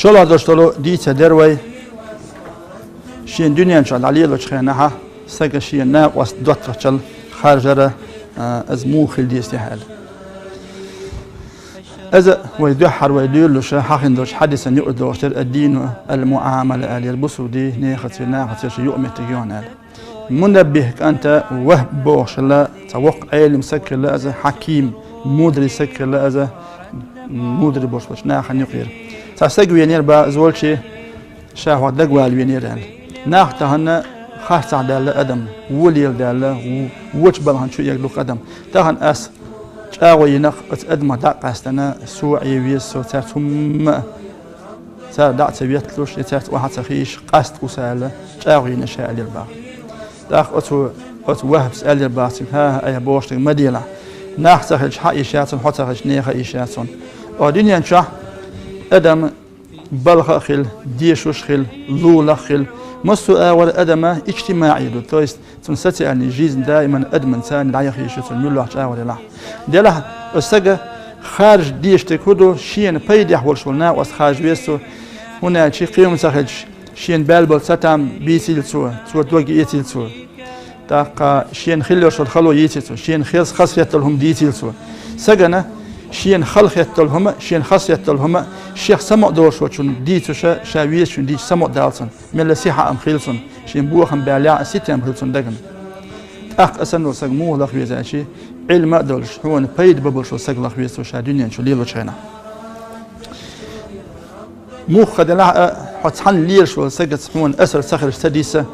شلا داشتلو دیت دروی شین دنیا شال علی لوش خناها سگ شین نا وست دوت رچل خارجره از مو خلدي استحال إذا ويدحر ويدلش حقن دوش حدثا يؤدوش الدين المعاملة آل يلبسوا دي ناخذ ناخذ شيء يؤمن تجيون آل منبهك أنت وهب بوش لا توقع عالم مسكر لا إذا حكيم مدري سكر لا إذا مدري بوش ناخذ نقير تسجوا ينير بزول شيء شهوة دقوال ينير آل ناخذ خاص على أدم وليل داله وجبل هن شو يقلق أدم تهن أس جاوي نق أدم دق أستنا سوعي ويسو تاتهم تدع تبيتلوش تات واحد تخيش قاست وسالة جاوي نشاء للبا داخ أتو وهب سأل للبا ها أي بوشتك مدينة ناخذ حق إشاتون حتى خش نيخ إشاتون ودنيا نشاه أدم بلغ خل ديشوش خل لولا خل مستوى أول أدم اجتماعي تويست تنستي أن يجيز دائما أدم إنسان لا يخيش تنمله أول لا دله السجى خارج ديش تكودو شين بيد يحول شولنا وخارج بيستو هنا شيء قيم سخج شين بالبل ستام بيسيل سو توجي يتيل سو تاق شين خلوا شو الخلو يتيل شين خيس خاصية لهم ديتيل سو سجنا شين خلق يتلهم شين خاص يتلهم الشيخ سمع دور شو شون ديتو شاوية شون ديت سمع دالسون من لسيحة أم خيلسون شين بوخم بالياء ستة أم خيلسون دقن أخ أسنو سجموه لخوي زاشي علم دولش هون بيد ببل شو سج لخوي سو شادونيا شو ليلو شينا مو خدنا حتحن ليل شو سجت هون أسر سخر سديسة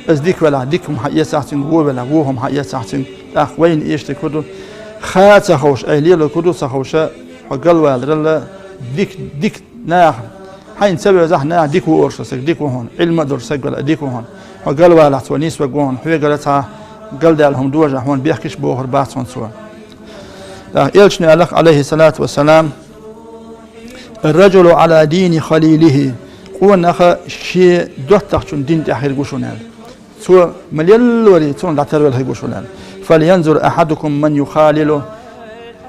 أزديك ولا ديكم حقيقة ساعتين هو ولا وهم حقيقة ساعتين أخ وين إيش تكودو خات خوش أهلي كدو سخوشة وقال والرلا ديك ناخ حين سبب زح ناخ ديك وورش سك ديك وهون علم دور سك ولا ديك وهون وقال والع تونيس وجون هو قالتها قال دالهم دوجة هون بيحكيش بوهر باتون سوا إلشني ألق عليه الصلاة والسلام الرجل على دين خليله قونا خ شيء دوتشون دين تأخير جوشونال سوا مليل ولي تون لا تروي له جوشونال فلينظر أحدكم من يخالله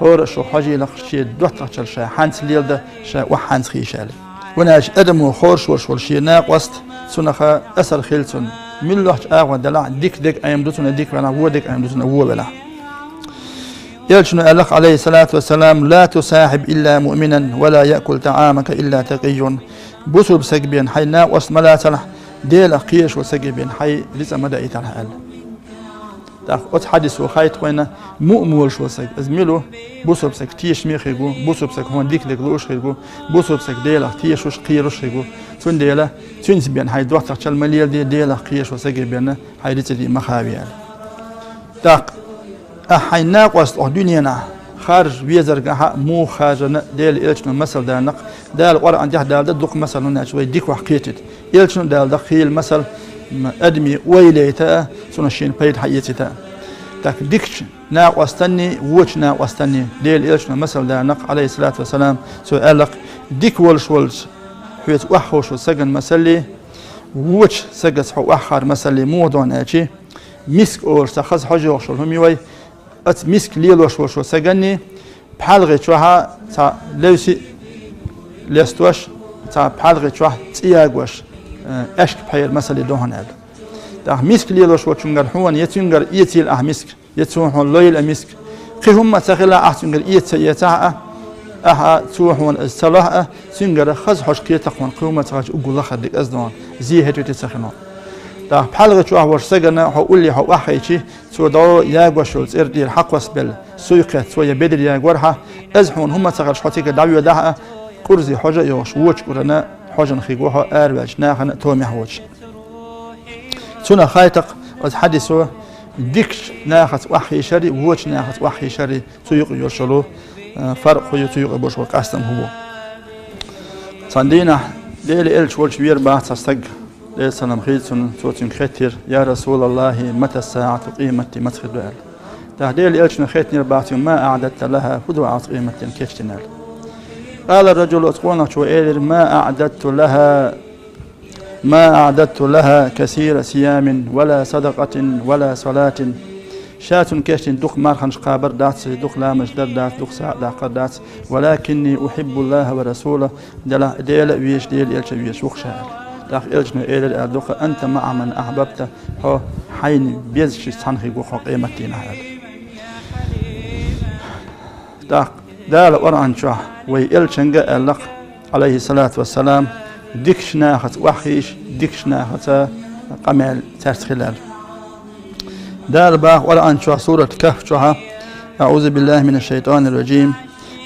هور شو حاجي لخشي دوتشل شا حانس ليل ده شا وحانس خيشال وناش أدمو خورش ورش شي ناقصت سنخا أسر خيلسون من لوحش أغوى دلع ديك أيام دوتنا ديك ولا هو ديك أيام دوتنا هو بلا يلشن ألق عليه الصلاة والسلام لا تصاحب إلا مؤمنا ولا يأكل طعامك إلا تقي بوسو بسجبين حي ناقص ملا تلح ديل قيش وسجبين حي لسه مدى يتلح أتحدث وخايت وين مؤمول شو سك أزميله بوسو بسك تيش ميخيجو بوسو بسك هون ديك لوش خيجو بوسو بسك ديلا تيش وش قيروش خيجو تون ديلا تون سبيان هاي دوحة تشل مليل ديلا قيش وسك بينا هاي دي مخابي يعني داق هاي ناقص الدنيا خارج بيزرق مو خارج ديل إلشنا مثل دانق دال ورا عند دال دق مثلا نشوي ديك وحقيتت إلشنا دال دخيل مثل أدمي ويليتا سنشين بيد حياتها تك ديكش ناقصتني وش ناقصتني ديل إلشنا مثل دانق عليه الصلاة والسلام سؤالك ديك ولش حيت وحوش وسجن مسلي وش سجس حو أخر مسلي مو دون أشي مسك أور سخز حاجة وشل هم يوي أت مسك ليل وش سجني بحلقة شوها تا لوسي لستوش تا بحلقة شوها تياج وش أشك بحير مسلي دهن أل ده مسك ليل وش وشنجر هون يتنجر يتيل مسك يتوهن ليل مسك خهم تخلا أحتنجر يتيتها توهن الصلاة تنجر خز حش كي تقون قوم تراج أقول خدك أزدان زي هتو تسخنون ده بحلقة شوها وش سجنا هقول لي هو أخيشي تو دو ياغوشولز إردي الحق وسبل سويقة سويا بدل ياغورها أزحون هم تغل شحتيك دعوة ده كرزي حاجة يوش ووش كورنا حاجة نخيقوها أربعش ناخن تومي حوش سنة خايتق وتحدثوا ديكش ناخت وحي شري ووش ناخت وحي شري سويق يوشلو فرق خيو سويق بوش وقاستم هو صندينا ليلي إلش والش بير بعد تستق ليل سلام خيلسون توتين كتير يا رسول الله متى الساعة قيمة مدخل بال تهديل إلش نخيتني بعد ما أعددت لها فدوى قيمة كشتنال قال الرجل أتقونا شوئير ما أعددت لها كثير صيام ولا صدقة ولا صلاة شاتون كشتين دوق مارخنش قابر داتس دوق لامش در دات دوق ساعة داقر داتس ولكني أحب الله ورسوله ديل ويش ديل إلش ويش وخشال داخ إلش نيل الدوق أنت مع من أحببته هو حين بيزش تنخي وخو قيمتين هذا داق دال وران شو ويلشنجا اللق عليه الصلاة والسلام ديكشنا خت وحيش ديكشنا خت قمل ترس خلال دار باخ ولا أنشوا سورة كهف شوها أعوذ بالله من الشيطان الرجيم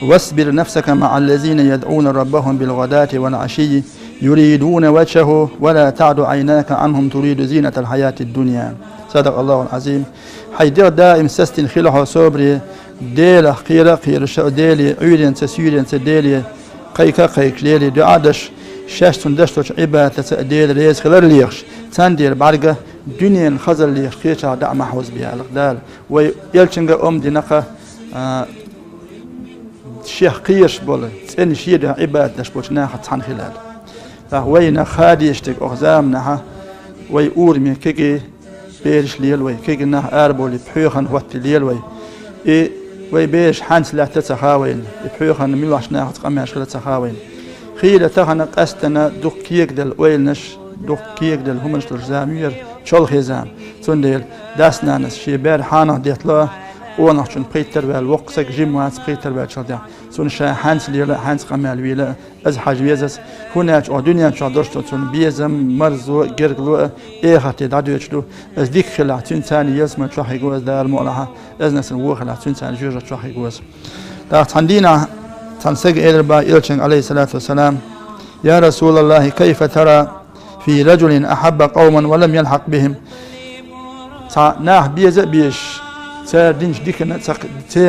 واصبر نفسك مع الذين يدعون ربهم بالغداة والعشي يريدون وجهه ولا تعد عيناك عنهم تريد زينة الحياة الدنيا صدق الله العظيم حيدر دائم سستن خلها صبري ديل خيرا خير ديلي عيرين تسيرين تديلي قيكا قيك ليلي دعادش شاشتون دشتوش عبادة ديل ريز خلال ليخش تندير بعرقة دنيا خزر ليخش خيشا دع محوز بها الأقدال ويلشنغا دينقا شيخ قيش بول تسألني شيء عبادة شبوش ناخد تحن خلال فهوينا خادي يشتك أخزام نها ويقول من كيكي بيرش ليل وي كيكي نها أربولي بحيوخن وقت ليل وي بيش حانس لا تتخاوين بحيوخن ملوحش ناخد قماش لا تتخاوين خيلة تخنا قستنا دوك كيك دل ويلنش دوك كيك دل همنش الزامير شول خزام تنديل داسنا نس شيبار حانا ديتلا ونحشون بيتر والوقسك جيموات بيتر والشدة سون شا حانس ليلا حانس قمال ويلا از حاج ويزس هناك دنيا شادرشتو سون بيزم مرزو جرغلو ايخاتي دادوچلو از ديك خلا تون ثاني يسمع شحي جوز دار مولها از نسن و خلا تون ثاني جوج شحي جوز دا تندينا تنسق إلبا إلشن عليه الصلاة والسلام يا رسول الله كيف ترى في رجل أحب قوما ولم يلحق بهم ناح بيز بيش سار دينش ديكنا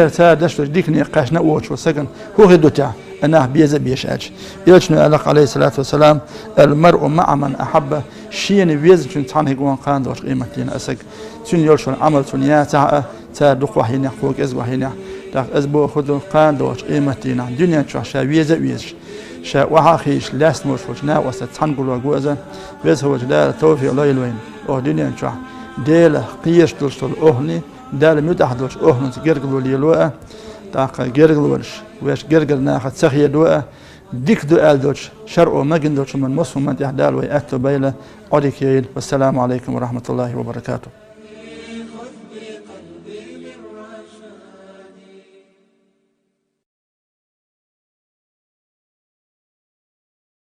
سار دشتوش ديكني قاشنا ووش وسكن هو غدوتها ناح بيز بيش أج إلشن ألق عليه الصلاة والسلام المرء مع من أحب شين بيز شن تان هيقوان قان دوش قيمتين أسق شن يلشن عمل شن يا تا دق وحينا خوك إز وحينا داخ أزبو خدو قان دوش قيمتينا دنيا شو شا ويزا ويش شا وحاخيش لاست موش وشنا وسط تنقل وجوزا بس هو جدار توفي الله يلوين أو دنيا شو ديل قيش دوش تل أهني دال متح دوش أهن تجرجلو ليلوه داخ جرجلوش ويش جرجل ناخد سخي دوه ديك دو آل دوش شرع مجن دوش من مصر من تحدال ويأتو بيله أريكيل والسلام عليكم ورحمة الله وبركاته.